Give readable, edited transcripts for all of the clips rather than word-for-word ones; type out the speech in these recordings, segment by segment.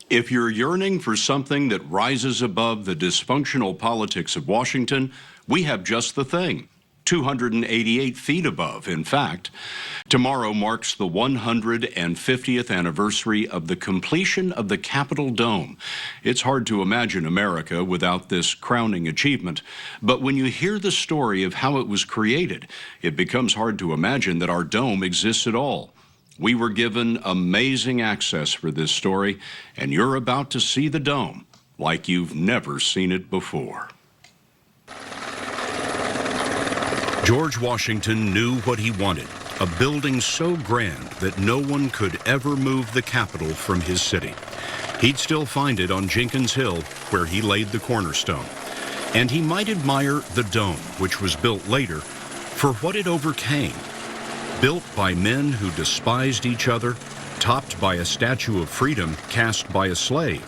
If you're yearning for something that rises above the dysfunctional politics of Washington, we have just the thing. 288 feet above, in fact. Tomorrow marks the 150th anniversary of the completion of the Capitol Dome. It's hard to imagine America without this crowning achievement, but when you hear the story of how it was created, it becomes hard to imagine that our dome exists at all. We were given amazing access for this story, and you're about to see the dome like you've never seen it before. George Washington knew what he wanted, a building so grand that no one could ever move the Capitol from his city. He'd still find it on Jenkins Hill, where he laid the cornerstone. And he might admire the dome, which was built later, for what it overcame. Built by men who despised each other, topped by a statue of freedom cast by a slave.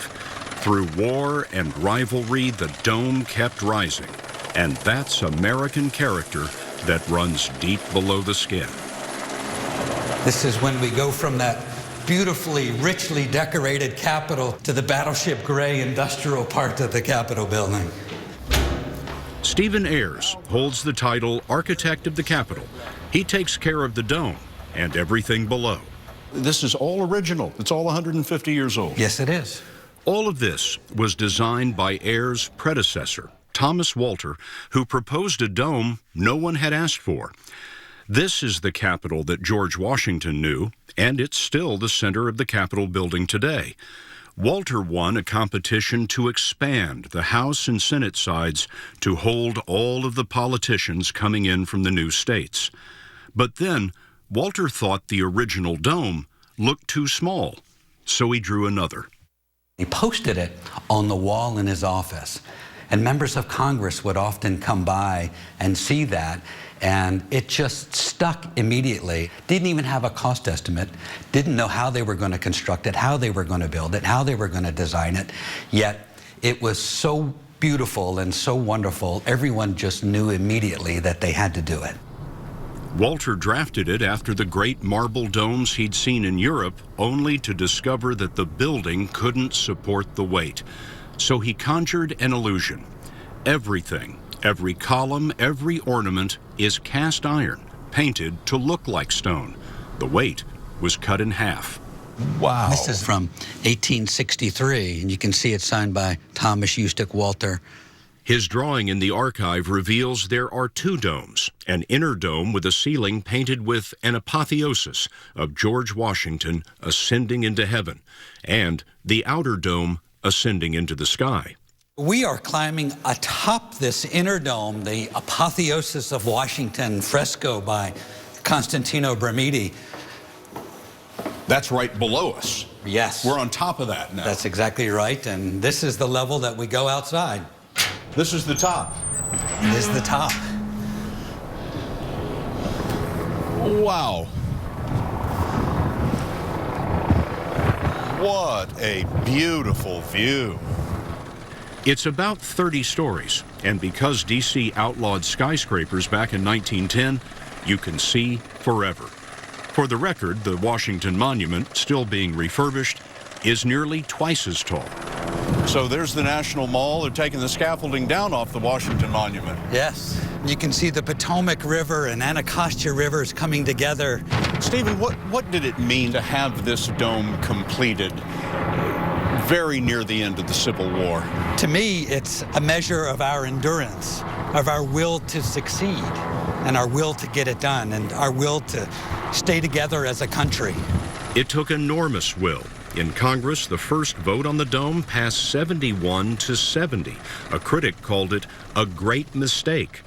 Through war and rivalry, the dome kept rising. And that's American character that runs deep below the skin. This is when we go from that beautifully, richly decorated Capitol to the battleship gray industrial part of the Capitol building. Stephen Ayers holds the title Architect of the Capitol. He takes care of the dome and everything below. This is all original. It's all 150 years old. Yes, it is. All of this was designed by Ayers' predecessor, Thomas Walter, who proposed a dome no one had asked for. This is the Capitol that George Washington knew, and it's still the center of the Capitol building today. Walter won a competition to expand the House and Senate sides to hold all of the politicians coming in from the new states. But then, Walter thought the original dome looked too small, so he drew another. He posted it on the wall in his office, and members of Congress would often come by and see that, and it just stuck immediately. Didn't even have a cost estimate, didn't know how they were going to construct it, how they were going to build it, how they were going to design it, yet it was so beautiful and so wonderful, everyone just knew immediately that they had to do it. Walter drafted it after the great marble domes he'd seen in Europe, only to discover that the building couldn't support the weight. So he conjured an illusion. Everything, every column, every ornament is cast iron, painted to look like stone. The weight was cut in half. Wow. This is from 1863, and you can see it signed by Thomas Eustace Walter. His drawing in the archive reveals there are two domes, an inner dome with a ceiling painted with an apotheosis of George Washington ascending into heaven, and the outer dome ascending into the sky. We are climbing atop this inner dome, the apotheosis of Washington fresco by Constantino Bramiti. That's right below us. Yes. We're on top of that now. That's exactly right, and this is the level that we go outside. This is the top. It is the top. Wow. What a beautiful view. It's about 30 stories, and because D.C. outlawed skyscrapers back in 1910, you can see forever. For the record, the Washington Monument, still being refurbished, is nearly twice as tall. So there's the National Mall. They're taking the scaffolding down off the Washington Monument. Yes. You can see the Potomac River and Anacostia Rivers coming together. Stephen, what did it mean to have this dome completed very near the end of the Civil War? To me, it's a measure of our endurance, of our will to succeed, and our will to get it done, and our will to stay together as a country. It took enormous will. In Congress, the first vote on the dome passed 71 to 70. A critic called it a great mistake.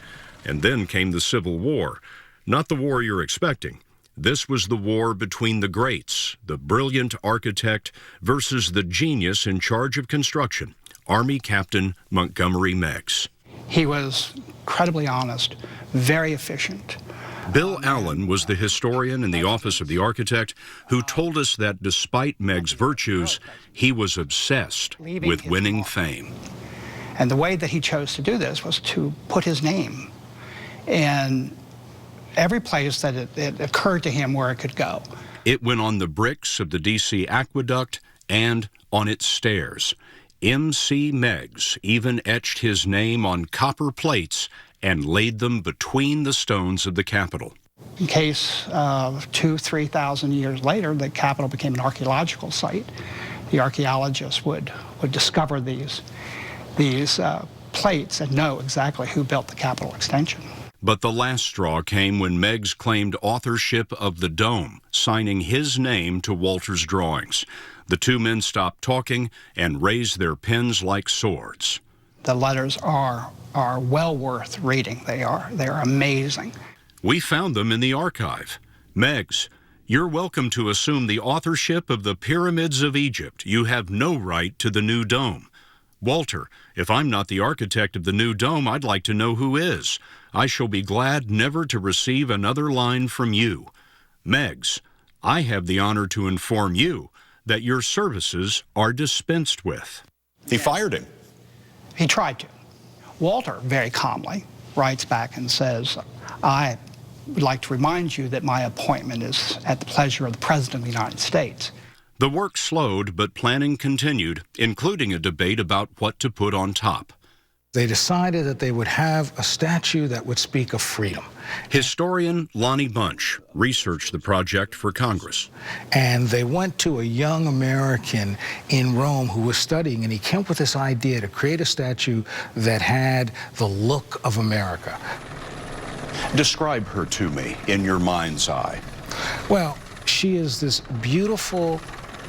And then came the Civil War. Not the war you're expecting. This was the war between the greats, the brilliant architect versus the genius in charge of construction, Army Captain Montgomery Meigs. He was incredibly honest, very efficient. Bill Allen was the historian in the Office of the Architect who told us that despite Meigs' virtues, he was obsessed with winning fame. And the way that he chose to do this was to put his name in every place that it occurred to him where it could go. It went on the bricks of the D.C. aqueduct and on its stairs. M.C. Meigs even etched his name on copper plates and laid them between the stones of the Capitol. In case 2,000-3,000 years later, the Capitol became an archaeological site, the archaeologists would discover these plates and know exactly who built the Capitol extension. But the last straw came when Meigs claimed authorship of the dome, signing his name to Walter's drawings. The two men stopped talking and raised their pens like swords. The letters are well worth reading. They are amazing. We found them in the archive. Meigs, you're welcome to assume the authorship of the pyramids of Egypt. You have no right to the new dome. Walter, if I'm not the architect of the new dome, I'd like to know who is. I shall be glad never to receive another line from you. Meigs, I have the honor to inform you that your services are dispensed with. He fired him. He tried to. Walter, very calmly, writes back and says, I would like to remind you that my appointment is at the pleasure of the President of the United States. The work slowed, but planning continued, including a debate about what to put on top. They decided that they would have a statue that would speak of freedom. Historian Lonnie Bunch researched the project for Congress. And they went to a young American in Rome who was studying, and he came up with this idea to create a statue that had the look of America. Describe her to me in your mind's eye. Well, she is this beautiful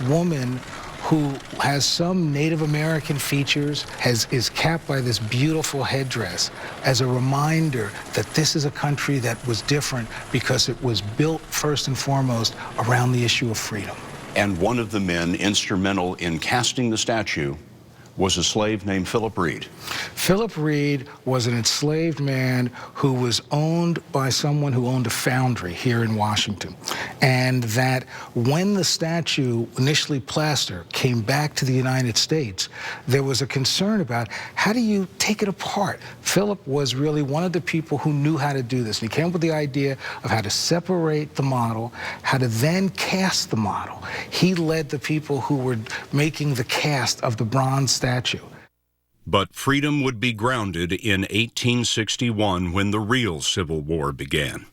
woman who has some Native American features, is capped by this beautiful headdress as a reminder that this is a country that was different because it was built first and foremost around the issue of freedom. And one of the men instrumental in casting the statue was a slave named Philip Reed. Philip Reed was an enslaved man who was owned by someone who owned a foundry here in Washington. And that when the statue, initially plaster, came back to the United States, there was a concern about how do you take it apart? Philip was really one of the people who knew how to do this. And he came up with the idea of how to separate the model, how to then cast the model. He led the people who were making the cast of the bronze statue. But freedom would be grounded in 1861 when the real Civil War began.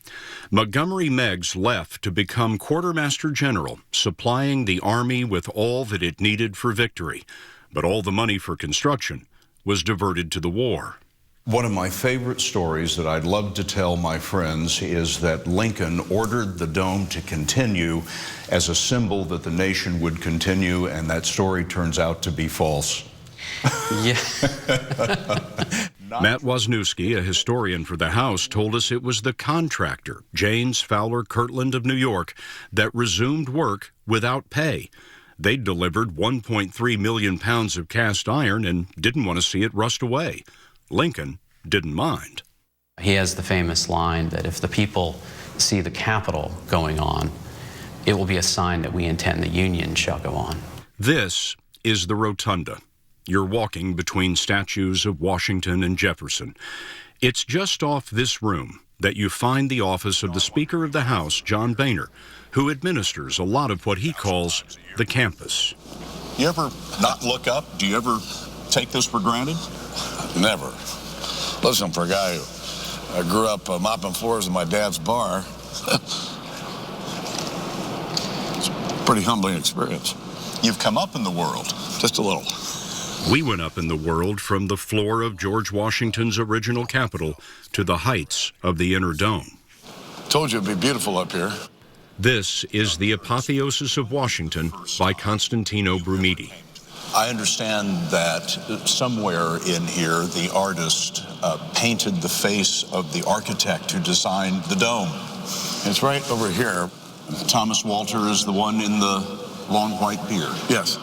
Montgomery Meigs left to become quartermaster general, supplying the Army with all that it needed for victory. But all the money for construction was diverted to the war. One of my favorite stories that I'd love to tell my friends is that Lincoln ordered the dome to continue as a symbol that the nation would continue, and that story turns out to be false. Yeah. Matt Wisniewski, a historian for the House, told us it was the contractor, James Fowler Kirtland of New York, that resumed work without pay. They'd delivered 1.3 million pounds of cast iron and didn't want to see it rust away. Lincoln didn't mind. He has the famous line that if the people see the Capitol going on, it will be a sign that we intend the Union shall go on. This is the Rotunda. You're walking between statues of Washington and Jefferson. It's just off this room that you find the office of the Speaker of the House, John Boehner, who administers a lot of what he calls the campus. You ever not look up? Do you ever take this for granted? Never. Listen, for a guy who grew up mopping floors in my dad's bar, it's a pretty humbling experience. You've come up in the world. Just a little. We went up in the world from the floor of George Washington's original Capitol to the heights of the Inner Dome. Told you it'd be beautiful up here. This is The Apotheosis of Washington by Constantino Brumidi. I understand that somewhere in here the artist painted the face of the architect who designed the dome. It's right over here. Thomas Walter is the one in the long white beard. Yes.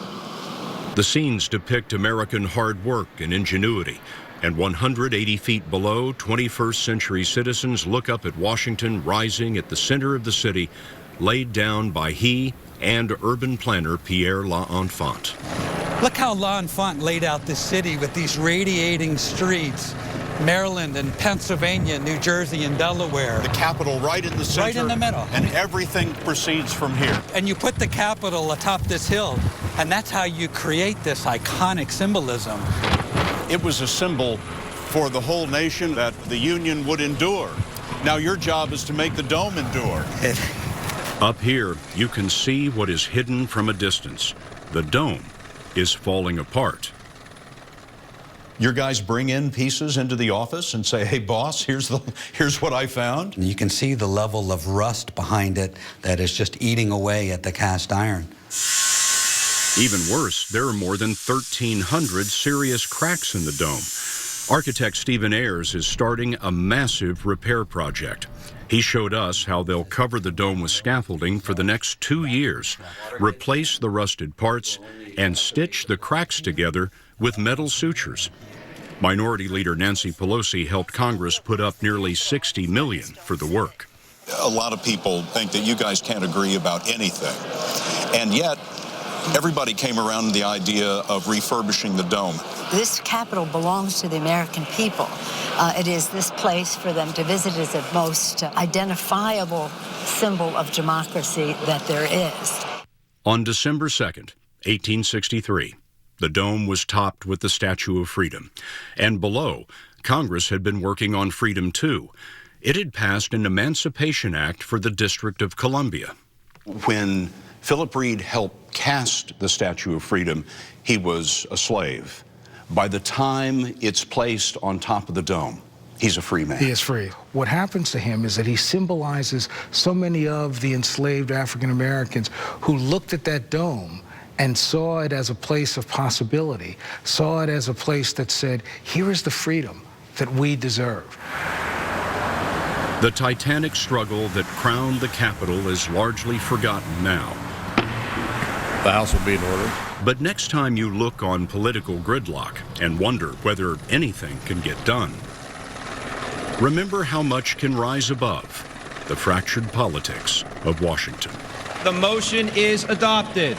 The scenes depict American hard work and ingenuity, and 180 feet below, 21st century citizens look up at Washington rising at the center of the city, laid down by he and urban planner Pierre L'Enfant. Look how L'Enfant laid out this city with these radiating streets. Maryland and Pennsylvania, New Jersey and Delaware. The Capitol right in the center. Right in the middle. And everything proceeds from here. And you put the Capitol atop this hill. And that's how you create this iconic symbolism. It was a symbol for the whole nation that the Union would endure. Now your job is to make the dome endure. Up here, you can see what is hidden from a distance. The dome is falling apart. Your guys bring in pieces into the office and say, hey, boss, here's what I found. You can see the level of rust behind it that is just eating away at the cast iron. Even worse, there are more than 1,300 serious cracks in the dome. Architect Stephen Ayers is starting a massive repair project. He showed us how they'll cover the dome with scaffolding for the next 2 years, replace the rusted parts, and stitch the cracks together with metal sutures. Minority Leader Nancy Pelosi helped Congress put up nearly $60 million for the work. A lot of people think that you guys can't agree about anything, and yet everybody came around to the idea of refurbishing the dome. This Capitol belongs to the American people. It is this place for them to visit as the most identifiable symbol of democracy that there is. On December 2nd, 1863, the dome was topped with the Statue of Freedom. And below, Congress had been working on freedom too. It had passed an Emancipation Act for the District of Columbia. When Philip Reed helped cast the Statue of Freedom, he was a slave. By the time it's placed on top of the dome, he's a free man. He is free. What happens to him is that he symbolizes so many of the enslaved African Americans who looked at that dome and saw it as a place of possibility, saw it as a place that said, here is the freedom that we deserve. The titanic struggle that crowned the Capitol is largely forgotten now. The House will be in order. But next time you look on political gridlock and wonder whether anything can get done, remember how much can rise above the fractured politics of Washington. The motion is adopted.